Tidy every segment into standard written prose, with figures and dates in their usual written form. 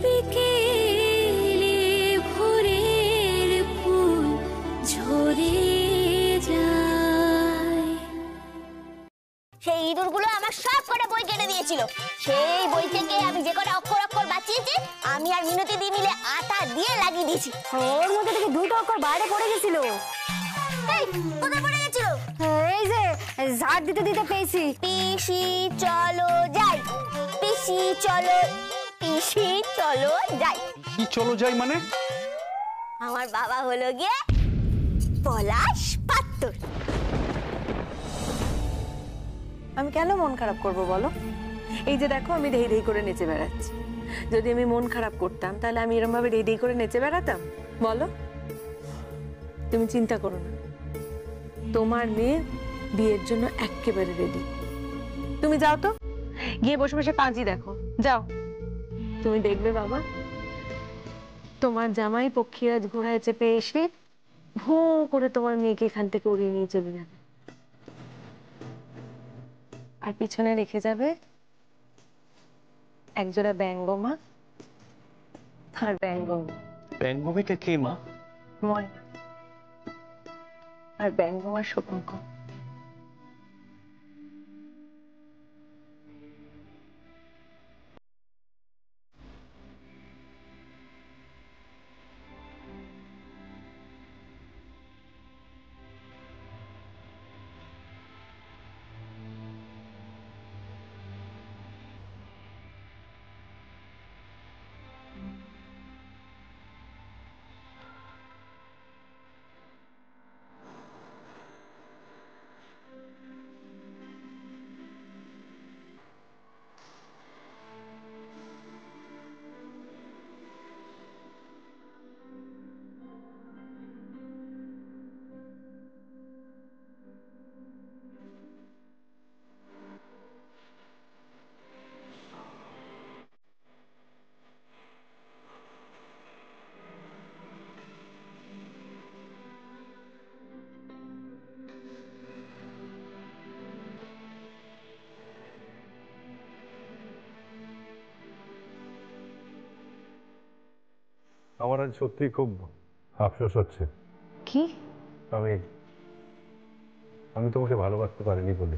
বিকেলে ভোরের ফুল ঝরে যায়। সেই ইঁদুরগুলো আমার সব কটা বই কেটে দিয়েছিল। সেই বই থেকে আমি যে কটা অক্ষর অক্ষর বাঁচিয়েছি আমি আর মিনতি দিয়ে মিলে আটা দিয়ে লাগিয়ে দিয়েছি। ওর মধ্যে থেকে দুটো অক্ষর বাইরে পড়ে গেছিল। এই কোথায় পড়ে গেছিল? এই যে ঝাড় দিতে দিতে পেয়েছি। পিসি চলো যাই, পিসি চলো, পিসি চলো যাই। কি চলো যাই মানে? আমার বাবা হলো গিয়ে পলাশ পাত্র। আমি কেন মন খারাপ করব বলো? এই যে দেখো আমি ঢেই ঢেই করে নেচে বেড়াচ্ছি। যদি আমি মন খারাপ করতাম তাহলে আমি এরকম ভাবে ঢেই ঢেই করে নেচে বেড়াতাম বলো? তুমি চিন্তা করো না, তোমার মেয়ে বিয়ের জন্য একেবারে রেডি। তুমি যাও তো, গিয়ে বসে বসে কাঁচি দেখো, যাও। তুমি দেখবে বাবা, তোমার জামাই পক্ষীরাজ ঘোড়ায় চেপে এসে ভো করে তোমার মেয়েকে এখান থেকে উড়িয়ে নিয়ে চলে যাবে, আর পিছনে রেখে যাবে একজোড়া ব্যাঙ্গমা আর ব্যাঙ্গম। ব্যাঙ্গমিটা কে মা? ময় আর ব্যাঙ্গমার শুভঙ্কর। আমার আজ সত্যি খুব আফসোস হচ্ছে। কি? আমি তোমাকে ভালোবাসতে পারিনি বলে।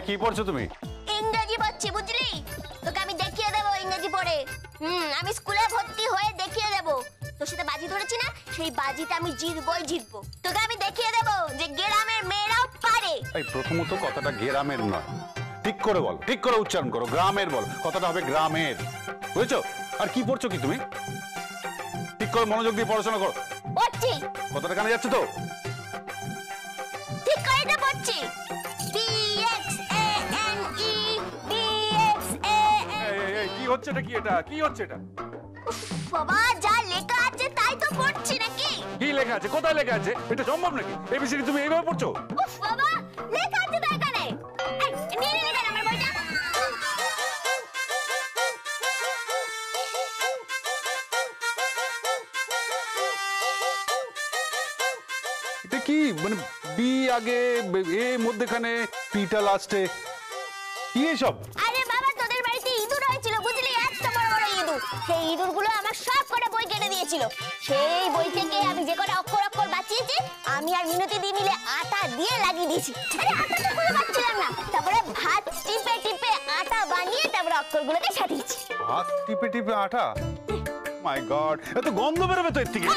কি পড়ছো তুমি? ইংরেজি পড়ছি, বুঝলি? তোকে আমি দেখিয়ে দেবো ইংরেজি পড়ে। আমি স্কুলে ভর্তি হয়ে দেখিয়ে দেবো। তোর সাথে বাজি ধরেছি না, সেই বাজিতে আমি জিতবই জিতবো। তোকে আমি দেখিয়ে দেবো যে গ্রামের মেয়েরাও পারে। এই প্রথমত কথাটা গ্রামের নয়, ঠিক করে বল, ঠিক করে উচ্চারণ করো, গ্রামের বল, কথাটা হবে গ্রামের, বুঝেছো? আর কি পড়ছো কি তুমি? ঠিক করে মনোযোগ দিয়ে পড়াশোনা করো। পড়ছি। কথাটা কানে যাচ্ছে তো? ঠিক করে তো পড়ছি। কি হচ্ছে এটা? কি এটা? কি হচ্ছে এটা? বাবা, যা লেখা আছে তাই তো পড়ছি নাকি? কি লেখা আছে? কোথায় লেখা আছে? এটা সম্ভব নাকি? এবিসিডি তুমি এইভাবে পড়ছো? উফ বাবা, লেখা আছে তো এখানে। এই নিয়ে নে আমার বইটা। এটা কি মানে বি আগে, এ মধ্যখানে, পিটা লাস্টে, কি এসব? আরে বাবা, তোদের বাড়িতে ইঁদুর হয়েছিল, বুঝলি? এত বড় বড় ইঁদুর। সেই ইঁদুরগুলো আমার সব কটা বই কেটে দিয়েছিল। সেই বই থেকে আমি যে কটা অক্ষর অক্ষর বাঁচিয়েছি আমি আর মিনতি দিয়ে মিলে আটা দিয়ে লাগিয়ে দিয়েছি। আরে আটা তো খুঁজে পাচ্ছিলাম না, তারপরে ভাত টিপে টিপে আটা বানিয়ে তারপরে অক্ষরগুলোকে সাজিয়েছি। ভাত টিপে টিপে আটা? মাই গড, এত গন্ধ বেরোবে তো এর থেকে।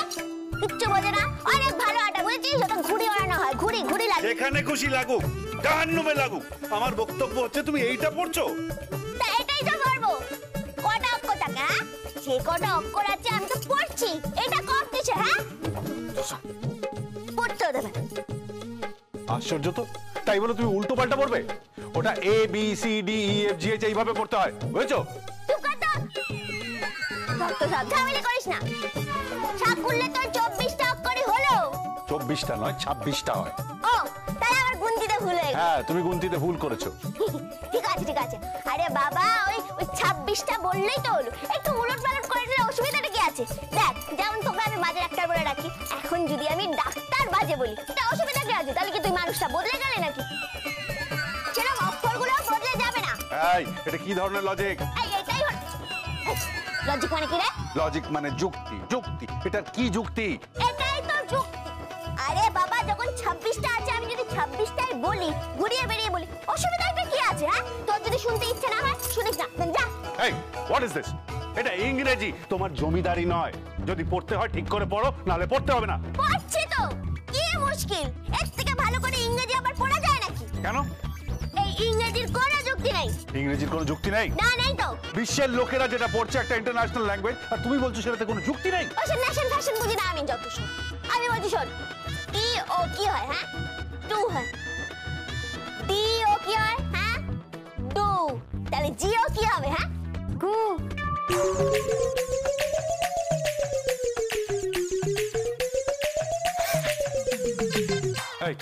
কিচ্ছু বোঝে না, অনেক ভালো আটা, বুঝেছিস? ওটা ঘুড়ি ওড়ানো হয়, ঘুড়ি ঘুড়ি লাগে। যেখানে খুশি লাগুক, জাহান্নামে লাগুক, আমার বক্তব্য হচ্ছে তুমি এইটা পড়ছো। তা এটাই তো করবো। কটা অক্ষর থাকে? হ্যাঁ, যে কটা অক্ষর আছে আমি তো পড়ছি। এটা কম দিছে? হ্যাঁ, পড়তে দেবে না। আশ্চর্য তো, তাই বলে তুমি উল্টো পাল্টা পড়বে? ওটা A B C D E F G H এইভাবে পড়তে হয়, বুঝেছো? চুপ কর তো। ভক্ত সব ঝামেলা করিস না। সাত গুনলে তোর 24টা অক্ষরই হলো। 24টা নয় 26টা হয়। ও, তাই আমার গুনতিতে ভুল হয়ে গেছে। হ্যাঁ, তুমি গুনতিতে ভুল করেছো। ঠিক আছে ঠিক আছে। আরে বাবা, ওই 26টা বললেই তো হলো। একটু উলট পালট করে দিলে অসুবিধাটা কি আছে? দেখ, যেমন তোকে আমি বাজে ডাক্তার বলে ডাকি, এখন যদি আমি ডাক্তার বাজে বলি, তা অসুবিধা কি আছে? তাহলে কি তুই মানুষটা বদলে গেলে নাকি? সেরকম অক্ষরগুলো বদলে যাবে না। এই, এটা কি ধরনের লজিক? এই এটাই হলো লজিক। মানে কি রে? লজিক মানে যুক্তি। যুক্তি, এটা কি যুক্তি? এটাই তো যুক্তি। আরে বাবা, যখন 26টা আছে, আমি যদি 26টাই বলি, ঘুরিয়ে বেরিয়ে বলি, অসুবিধাটা কি আছে? হ্যাঁ, তোর যদি শুনতে ইচ্ছে না হয় শুনিস না, যা। এই, হোয়াট ইজ দিস? এটা ইংরেজি, তোমার জমিদারি নয়। যদি পড়তে হয় ঠিক করে পড়ো, নাহলে পড়তে হবে না। পড়ছি তো, কি মুশকিল? এর থেকে ভালো করে ইংরেজি আবার পড়া যায় নাকি? কেন? এই ইংরেজির কোনো যুক্তি নেই। ইংরেজির কোনো যুক্তি নেই? না, নেই তো। বিশ্বের লোকেরা যেটা পড়ছে একটা ইন্টারন্যাশনাল ল্যাঙ্গুয়েজ, আর তুমি বলছো সেটাতে কোনো যুক্তি নেই? ওসব ন্যাশন ফ্যাশন বুঝি না আমি যত শোন। আমি বলছি শোন, টি ও কি হয়? হ্যাঁ, টু হয়। টি ও কি হয়? হ্যাঁ, ডু। তাহলে জি ও কি হবে? হ্যাঁ, গু। এই,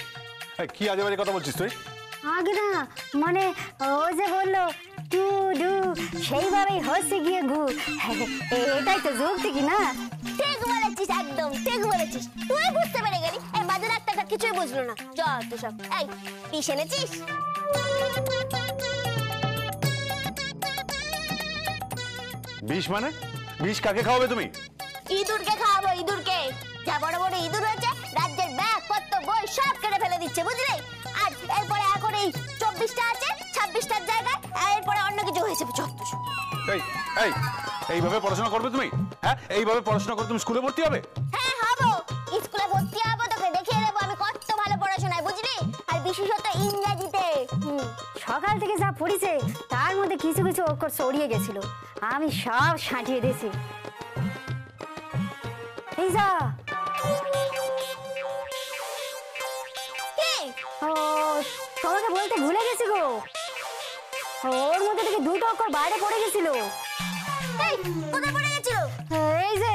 এই, কি আজে বাজে কথা বলছিস তুই? আগে না, মানে ও যে বললো টু ডু, সেইভাবেই হচ্ছে গিয়ে গু। এটাই তো যুক্তি কি না? ঠিক বলেছিস, একদম ঠিক বলেছিস। তুই বুঝতে পেরে গেলি, এই বাজার একটা কিছুই বুঝলো না। যত সব। এই, টিস এনেছিস? বিষ মানে? বিষ কাকে খাওয়াবে তুমি? ইঁদুরকে খাওয়াবো, ইঁদুরকে। যা বড় বড় ইঁদুর হয়েছে, রাজ্যের ব্যাগ পত্র বই সব কেটে ফেলে দিচ্ছে, বুঝলি? আর এরপরে এখন এই 24টা আছে, 26টার জায়গায় এরপরে অন্য কিছু হয়েছে। এই, এই, এইভাবে পড়াশোনা করবে তুমি? হ্যাঁ, এইভাবে পড়াশোনা করে তুমি স্কুলে ভর্তি হবে? হ্যাঁ, হবো। স্কুলে ভর্তি হবো, তোকে দেখিয়ে দেবো আমি কত ভালো পড়াশোনায়, বুঝলি? আর বিশেষত ইংরেজিতে। সকাল থেকে যা পড়িছে তার মধ্যে কিছু কিছু অক্ষর ছড়িয়ে গেছিল, আমি সব সাঁটিয়ে দিয়েছি। এই যা, কি? ও তোমাকে বলতে ভুলে গেছি গো, ওর মধ্যে থেকে দুটো অক্ষর বাইরে পড়ে গেছিল। এই, কোথায় পড়ে গেছিল? এই যে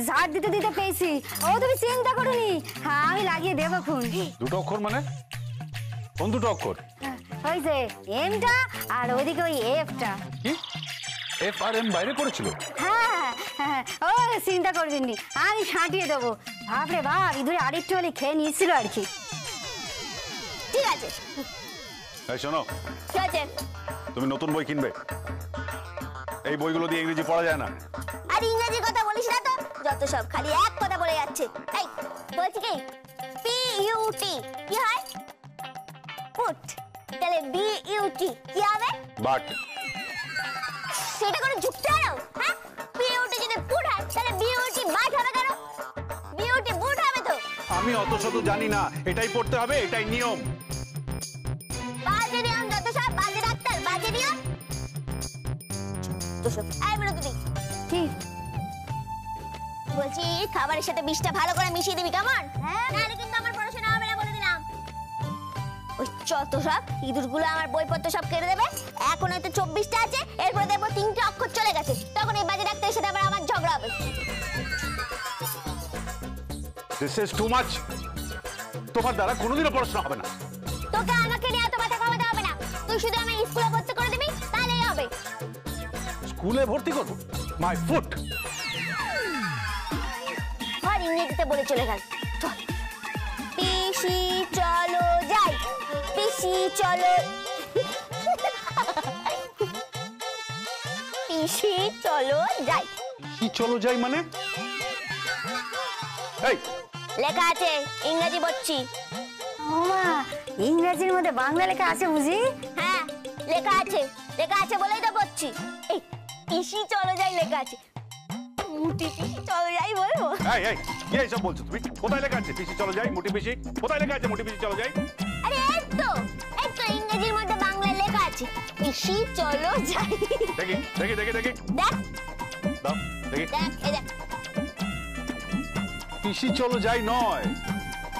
ঝাড় দিতে দিতে পেয়েছি। ও তুমি চিন্তা করোনি, হ্যাঁ আমি লাগিয়ে দেবো খুন। দুটো অক্ষর মানে? কোন দুটো অক্ষর? ওই যে এমটা আর ওইদিকে ওই এফটা। কি? এফ আর এম বাইরে পড়েছিল? হ্যাঁ হ্যাঁ, ও চিন্তা করবেন নি, আমি সাঁটিয়ে দেবো। বাপরে বাপ, ইঁদুরে আরেকটু হলে খেয়ে নিয়েছিল আর কি। ঠিক আছে। এই শোনো, ঠিক আছে। তুমি নতুন বই কিনবে। এই বইগুলো দিয়ে ইংরেজি পড়া যায় না। আর ইংরেজি কথা বলিস না তো, যত সব খালি এক কথা বলে যাচ্ছে। এই, বলছি কি, পি ইউ টি কি হয়? পুট। তাহলে বি ইউ টি কি হবে? বাট। সেটা কোনো যুক্তি হলো? হ্যাঁ, পি ইউ টি যদি পুট হয়, তাহলে বি ইউ টি বাট হবে কেন? বি ইউ টি বুট হবে তো। আমি অত শত জানি না, এটাই পড়তে হবে, এটাই নিয়ম। বাজে নিয়ম, যত সব বাজে ডাক্তার, বাজে নিয়ম। তো সব এই বলো তুমি কি বলছি, খাবারের সাথে বিষটা ভালো করে মিশিয়ে দিবি, কেমন? নাহলে কিন্তু আমার পড়াশোনা হবে না, বলে দিলাম। ওই যত সব ইঁদুরগুলো আমার বইপত্র সব কেড়ে দেবে। এখন হয়তো 24টা আছে, এরপরে দেখবো 3টে অক্ষর চলে গেছে, তখন এই বাজে ডাক্তারের সাথে আবার আমার ঝগড়া হবে। This is too much. তোমার দ্বারা কোনোদিনও পড়াশোনা হবে না। তোকে আমাকে নিয়ে এত মাথা ঘামাতে হবে না, তুই শুধু আমি স্কুলে ভর্তি করে দিবি, তাহলেই হবে। স্কুলে ভর্তি করবো? My foot. আর ইংরেজিতে বলে চলে গেল। চল। পিসি চলো যাই, পিসি চলো। পিসি চলো যাই। কি চলো যাই মানে? এই, লেখা আছে, ইংরেজি বলছি। ওমা, ইংরেজির মধ্যে বাংলা লেখা আছে বুঝি? হ্যাঁ, লেখা আছে, লেখা আছে বলেই তো বলছি। এই, পিসি চলো যাই লেখা আছে। মুটি পিসি চলো যাই বলবো? এই, এই, কি এইসব বলছো তুমি? কোথায় লেখা আছে পিসি চলো যাই, মুটি পিসি? কোথায় লেখা আছে মুটি পিসি চলো যাই? আরে এই তো ইংরেজির মধ্যে বাংলায় লেখা আছে, পিসি চলো যাই। দেখি দেখি দেখি দেখি, দেখ দাও দেখি। দেখ, এই দেখ। পিসি চলো যাই নয়,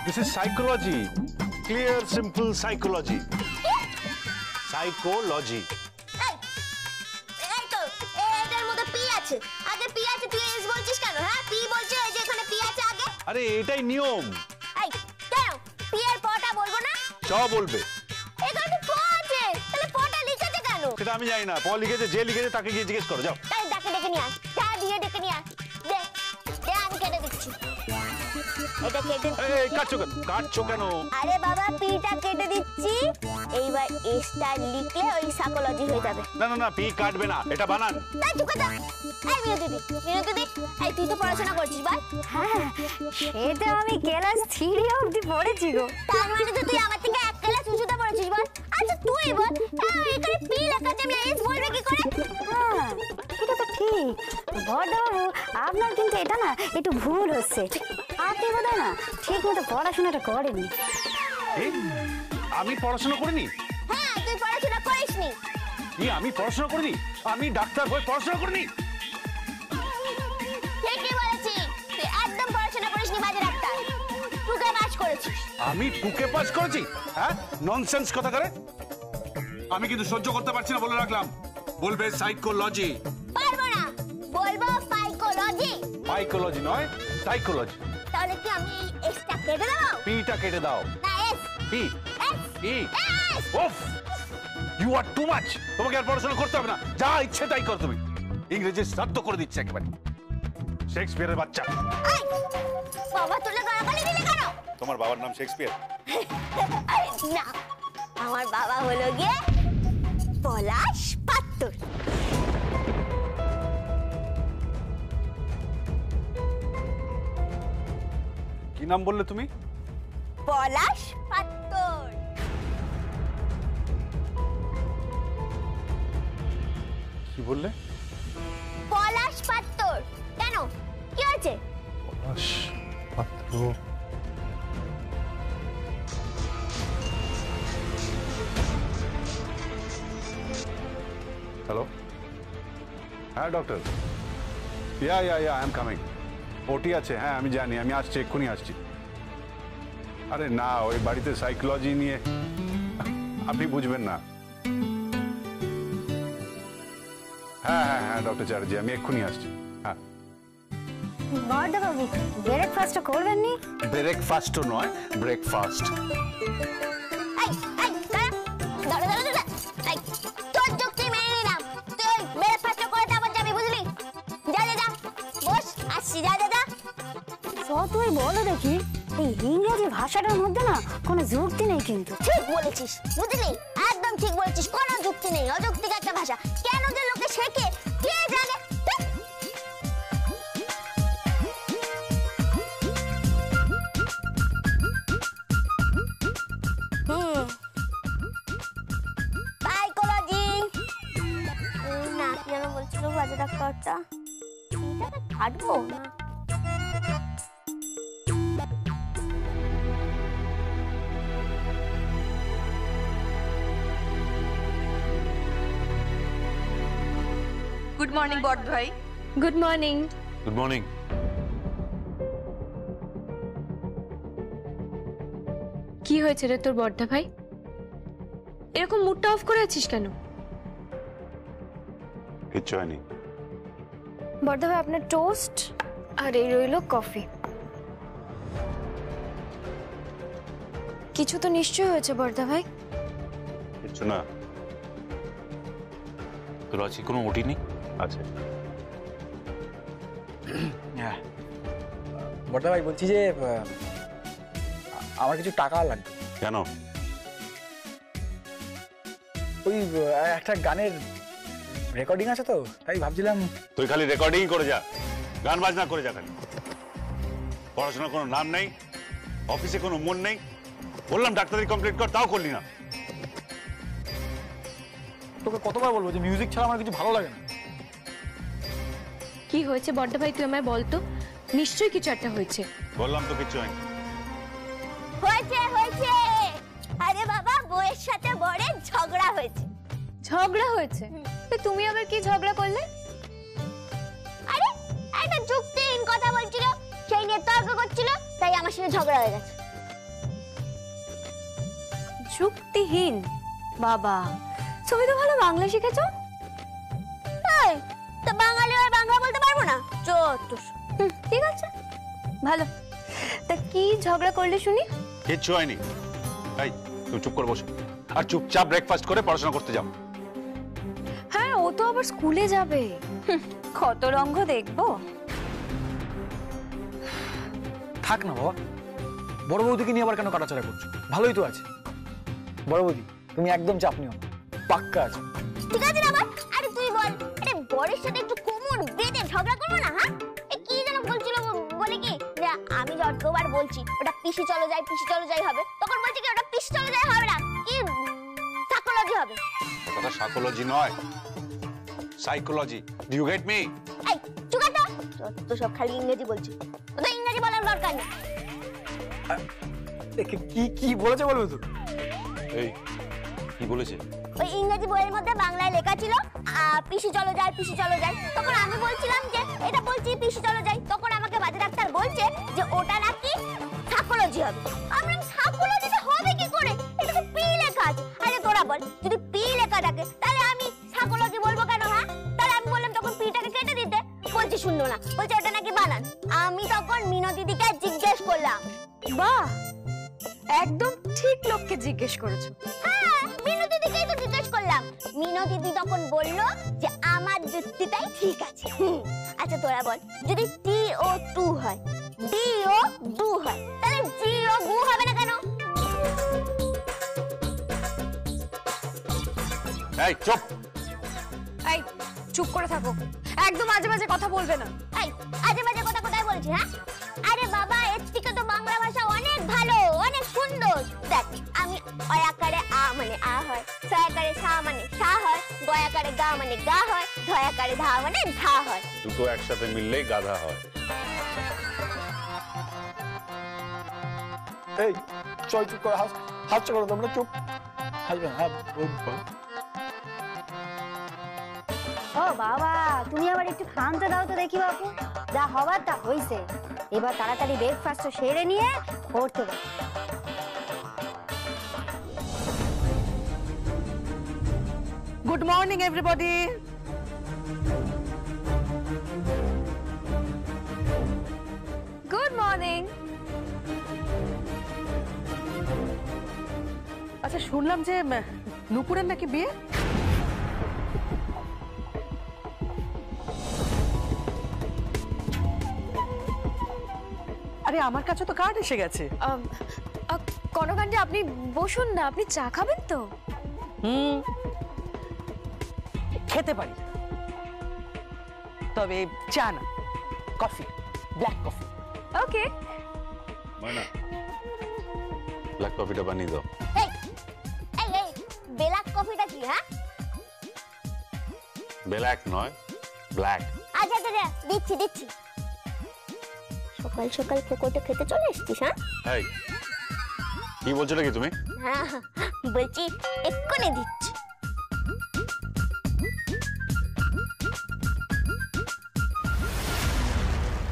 this is psychology. Clear simple psychology. Psychology. এই তো এটার মধ্যে পি আছে, আগে পি আছে, তুই এস বলছিস কেন? হ্যাঁ, পি বলছিস, এই যে এখানে পি আছে আগে। আরে এটাই নিয়ম। এই কেন পি এর পটা বলবো না? চ বলবে। এখানে তো প আছে, তাহলে পটা লিখেছে কেন? সেটা আমি জানি না, প লিখেছে, যে লিখেছে তাকে গিয়ে জিজ্ঞেস করো, যাও। তাই ডাকে ডেকে নিয়ে আয়, যা দিয়ে ডেকে নিয়ে আয়। দে দে, আমি কেটে দিচ্ছি। এটা কেটে এই কাটছো কেন? আরে বাবা, পিটা কেটে দিচ্ছি, এইবার এসটা লিখলে ওই সাইকোলজি হয়ে যাবে। না না না, পি কাটবে না, এটা বানান। তাই চুপ কর। এই মিনতি দি, এই তুই তো পড়াশোনা করছিস বল? হ্যাঁ, সেটা আমি ক্লাস 3 অবধি পড়েছি গো। তার মানে তো তুই আমার থেকে এক ক্লাস উঁচুতে পড়েছিস বল? আচ্ছা তুই বল, এখানে পি লেখা আছে, আমি এস বলবে কি করে? হ্যাঁ, সেটা তো ঠিক। বড়বাবু, আপনার কিন্তু এটা না একটু ভুল হচ্ছে। আপনি বোধহয় না ঠিক মতো পড়াশোনাটা করেননি। আমি পড়াশোনা করিনি? হ্যাঁ, তুই পড়াশোনা করিসনি। কি আমি পড়াশোনা করিনি? আমি ডাক্তার হয়ে পড়াশোনা করিনি? ঠিকই বলেছি, তুই একদম পড়াশোনা করিসনি, বাজে ডাক্তার। পুকে পাস করেছিস। আমি পুকে পাস করেছি? হ্যাঁ, ননসেন্স কথা করে। আমি কিন্তু সহ্য করতে পারছি না, বলে রাখলাম। বলবে সাইকোলজি। পারবো না, বলবো সাইকোলজি। সাইকোলজি নয়, সাইকোলজি। তাহলে কি আমি এসটা কেটে দেবো? পিটা কেটে দাও। না এস। পি এস। পি। এস। ওফ, ইউ আর টু মাচ। তোমাকে আর পড়াশোনা করতে হবে না, যা ইচ্ছে তাই করো তুমি। ইংরেজি শ্রাদ্ধ করে দিচ্ছে একেবারে। শেক্সপিয়ারের বাচ্চা। এই, বাবা তুলে গালাগালি দিলে কেন? তোমার বাবার নাম শেক্সপিয়ার? না, আমার বাবা হলো গিয়ে পলাশ পাত্তর। কি নাম বললে তুমি? পলাশ পাত্তর। কি বললে? পলাশ পাত্তর। কেন, কি হয়েছে? পলাশ পাত্র। হ্যালো, হ্যাঁ doctor. Yeah I am coming. ওটি আছে, হ্যাঁ আমি জানি, আমি আসছি, এক্ষুনি আসছি। আরে না, ওই বাড়িতে সাইকোলজি নিয়ে আপনি বুঝবেন না। হ্যাঁ হ্যাঁ হ্যাঁ ডক্টর চ্যাটার্জি, আমি এক্ষুনি আসছি। হ্যাঁ, বড়বাবু, ব্রেকফাস্ট করবেন নি? ব্রেকফাস্টও নয়, ব্রেকফাস্ট। এই দাঁড়া, এই তোর যুক্তি মেনে নিলাম। তুই ব্রেকফাস্ট করে তারপর যাবি, বুঝলি? যা বস, আসছি, যা। তুই বলো দেখি, এই ইংরেজি ভাষাটার মধ্যে না কোনো যুক্তি নেই কিন্তু। ঠিক বলেছিস, বুঝলি? একদম ঠিক বলেছিস, কোনো যুক্তি নেই, অযৌক্তিক একটা ভাষা। কেন যে লোকে শেখে কে জানে? সাইকোলজি না, কি যেন বলছিল বাজে ডাক্তারটা? কাটবো না? গুড মর্নিং বড় ভাই। Good morning. Good morning. কি হয়েছে রে তোর বড়দা ভাই? এরকম মুডটা অফ করে আছিস কেন? কিচ্ছু হয়নি। বড়দা ভাই, আপনার টোস্ট আর এই রইল কফি। কিছু তো নিশ্চয়ই হয়েছে বড়দা ভাই। কিচ্ছু না। তোর আছে কোনো ওটি নেই? আছে। বড়দা ভাই, বলছি যে আমার কিছু টাকা লাগবে। কেন? ওই একটা গানের রেকর্ডিং আছে তো, তাই ভাবছিলাম। তুই খালি রেকর্ডিং করে যা, গান বাজনা করে যা খালি। পড়াশোনার কোনো নাম নেই, অফিসে কোনো মন নেই। বললাম ডাক্তারি কমপ্লিট কর, তাও করলি না। তোকে কতবার বলবো যে মিউজিক ছাড়া আমার কিছু ভালো লাগে না। কি হয়েছে বড়দা ভাই, তুই আমায় বল তো। নিশ্চয়ই কিছু একটা হয়েছে। বললাম তো কিচ্ছু হয়নি। হয়েছে। আরে বাবা, বউয়ের সাথে বরের ঝগড়া হয়েছে। ঝগড়া হয়েছে? তো তুমি আবার কি ঝগড়া করলে? আরে একটা যুক্তিহীন কথা বলছিল, সেই নিয়ে তর্ক করছিল, তাই আমার সাথে ঝগড়া হয়ে গেছে। চুক্তিহীন বাবা, তুমি তো ভালো বাংলা শিখেছো। এই, তো বাঙালি আর বাংলা বলতে পারবো না? ঠিক আছে, ভালো। তা কি ঝগড়া করলে শুনি? কিচ্ছু হয়নি। এই তুমি চুপ করে বসো আর চুপচাপ ব্রেকফাস্ট করে পড়াশোনা করতে যাও। হ্যাঁ, ও তো আবার স্কুলে যাবে। কত রঙ্গ দেখবো। থাক না বাবা, বড় বৌদিকে নিয়ে আবার কেন কাটাছাড়া করছো? ভালোই তো আছে। বড় বৌদি তুমি একদম চাপ নিও না, পাক্কা আছে। ঠিক আছে না বল? আরে তুই বল, আরে বরের সাথে একটু কোমর বেঁধে ঝগড়া করবো না? হ্যাঁ, কি যেন বলছিল, বলে কি যে আমি যতবার বলছি ওটা পিসি চলো যাই হবে, তখন বলছি কি ওটা পিসি চলো যাই হবে না, কি সাইকোলজি হবে। কথা সাইকোলজি নয়, psychology. Do you get me? এই চুপ কর তো, সব খালি ইংরেজি বলছি, তো ইংরেজি বলার দরকার নেই। কি কি বলেছে বলবো তো? এই কি বলেছে? ওই ইংরেজি বইয়ের মধ্যে বাংলায় লেখা ছিল পিসি চলো যাই, তখন আমি বলছিলাম যে এটা বলছি পিসি চলো যাই, তখন আমাকে বাজে ডাক্তার বলছে যে ওটা নাকি সাইকোলজি হবে। আমরা সাইকোলজিতে হবে কি করে? এটা তো পি লেখা আছে। আরে তোরা বল, যদি পি লেখা থাকে তাহলে আমি সাইকোলজি বলবো কেন? হ্যাঁ, তাহলে আমি বললাম তখন পিটাকে কেটে দিতে, বলছি শুনলো না, বলছে ওটা নাকি বানান। আমি তখন মিনতি দিকে জিজ্ঞেস করলাম। বাহ, একদম ঠিক লোককে জিজ্ঞেস করেছো। হ্যাঁ, মিনতি দিকেই তো জিজ্ঞেস করলাম। মিনতি দি তখন বললো যে আমার যুক্তিটাই ঠিক আছে। আচ্ছা তোরা বল, যদি টি ও টু হয়, ডি ও ডু হয়, তাহলে জি ও গু হবে না কেন? এই চুপ। এই চুপ করে থাকো, একদম আজে বাজে কথা বলবে না। এই আজে বাজে কথা কোথায় বলছি? হ্যাঁ, আরে বাবা, এর থেকে তো বাংলা ভাষা অনেক ভালো, অনেক সুন্দর। দেখ, আমি অয়াকারে আ মানে আ হয়, সয়াকারে সা মানে সা হয়, গয়াকারে গা মানে গা হয়, ধয়াকারে ধা মানে ধা হয়। দুটো একসাথে মিললেই গাধা হয়। এই চল চুপ করে হাসছো করো তোমরা, চুপ। হাসবে না। হ্যাঁ ও বাবা, তুমি আবার একটু ক্ষান্ত দাও তো দেখি বাপু। যা হবার তা হইছে, এবার তাড়াতাড়ি ব্রেকফাস্ট সেরে নিয়ে পড়তে দাও। Good morning everybody. Good morning. আচ্ছা, শুনলাম যে নুপুরের নাকি বিয়ে। আরে আমার কাছে তো কার্ড এসে গেছে। কনকান্ডি, আপনি বসুন না, আপনি চা খাবেন তো? খেতে পারি, তবে চা না, কফি, ব্ল্যাক কফি। ওকে। মানা, ব্ল্যাক কফিটা বানিয়ে দাও। এই এই এই ব্ল্যাক কফিটা কি? হ্যাঁ, ব্ল্যাক নয়, ব্ল্যাক। আচ্ছা আচ্ছা, দিচ্ছি। সকাল সকাল কোকোটা খেতে চলে এসেছিস? হ্যাঁ, এই কি বলছো নাকি তুমি? হ্যাঁ, বলছি এক্ষুনি দিচ্ছি।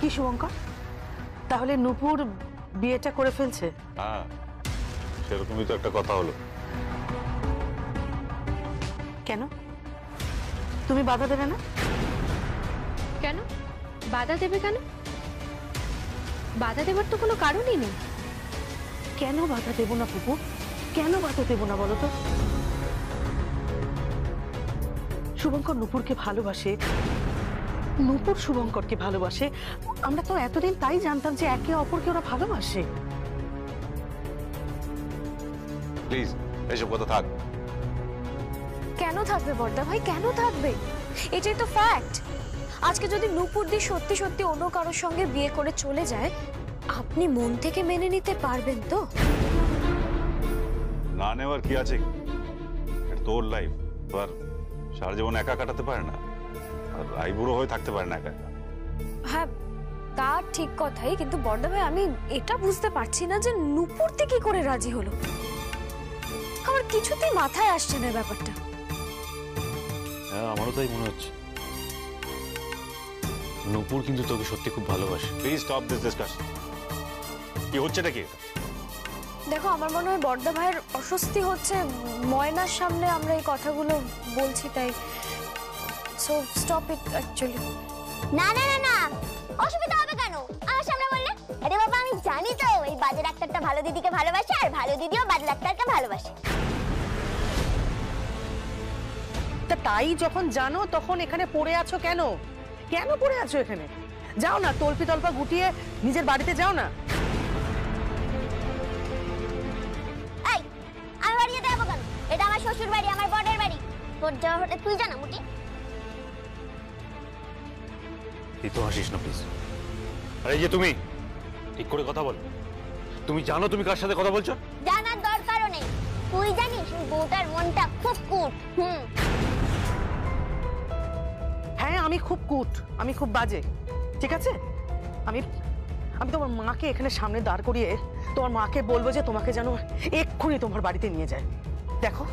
কি শুভঙ্কর, তাহলে নুপুর বিয়েটা করে ফেলছে? হ্যাঁ, সেরকমই তো একটা কথা হলো। কেন তুমি বাধা দেবে না? কেন বাধা দেবে? কেন বাধা দেবার তো কোনো কারণই নেই। কেন বাধা দেব না পুপু, কেন বাধা দেব না বলো তো? শুভঙ্কর নুপুরকে ভালোবাসে, নুপুর শুভঙ্করকে ভালোবাসে। আমরা তো এতদিন তাই জানতাম যে একে অপরকে ওরা ভালোবাসে। প্লিজ এসব কথা থাক। কেন থাকবে বড়দা ভাই, কেন থাকবে? এটাই তো ফ্যাক্ট। আজকে যদি নুপুর দি সত্যি সত্যি অন্য কারোর সঙ্গে বিয়ে করে চলে যায়, আপনি মন থেকে মেনে নিতে পারবেন তো? না নেওয়ার কি আছে? এটা তোর লাইফ, তোর সারা জীবন একা কাটাতে পারে না, আর আইবুড়ো হয়ে থাকতে পারে না একা। হ্যাঁ, তা ঠিক কথাই, কিন্তু বড়দা ভাই আমি এটা বুঝতে পারছি না যে নুপুর দি কি করে রাজি হলো। আমার কিছুতেই মাথায় আসছে না ব্যাপারটা। হ্যাঁ, আমারও তাই মনে হচ্ছে। নূপুর কিন্তু তোকে সত্যি খুব ভালোবাসে। Please stop this discussion. কি হচ্ছেটা কি? দেখো আমার মনে হয় বড়দা ভাইয়ের অস্বস্তি হচ্ছে ময়নার সামনে আমরা এই কথাগুলো বলছি, তাই সো স্টপ ইট অ্যাকচুয়ালি। না না না না, অসুবিধা হবে কেন আমার সামনে বললে? আরে বাবা আমি জানি তো এই বাজে ডাক্তারটা ভালো দিদিকে ভালোবাসে, আর ভালো দিদিও বাজে ডাক্তারকে ভালোবাসে। তা তাই যখন জানো তখন এখানে পড়ে আছো কেন? কেন পড়ে আছো এখানে? যাও না, তল্পি তল্পা গুটিয়ে নিজের বাড়িতে যাও না। এই আমি বাড়ি যেতে যাবো কেন? এটা আমার শ্বশুর বাড়ি, আমার বড়ের বাড়ি। তোর যাওয়া হলে তুই জানা মুটি। তুই তো হাসিস না প্লিজ। আরে এই যে তুমি ঠিক করে কথা বল। তুমি জানো তুমি কার সাথে কথা বলছো? জানার দরকারও নেই। তুই জানিস ওই বউটার মনটা খুব কুট। হ্যাঁ আমি খুব কুট, আমি খুব বাজে, ঠিক আছে? আমি আমি তোমার মাকে এখানে সামনে দাঁড় করিয়ে তোমার মাকে বলবো যে তোমাকে যেন এক্ষুনি তোমার বাড়িতে নিয়ে যায়। দেখো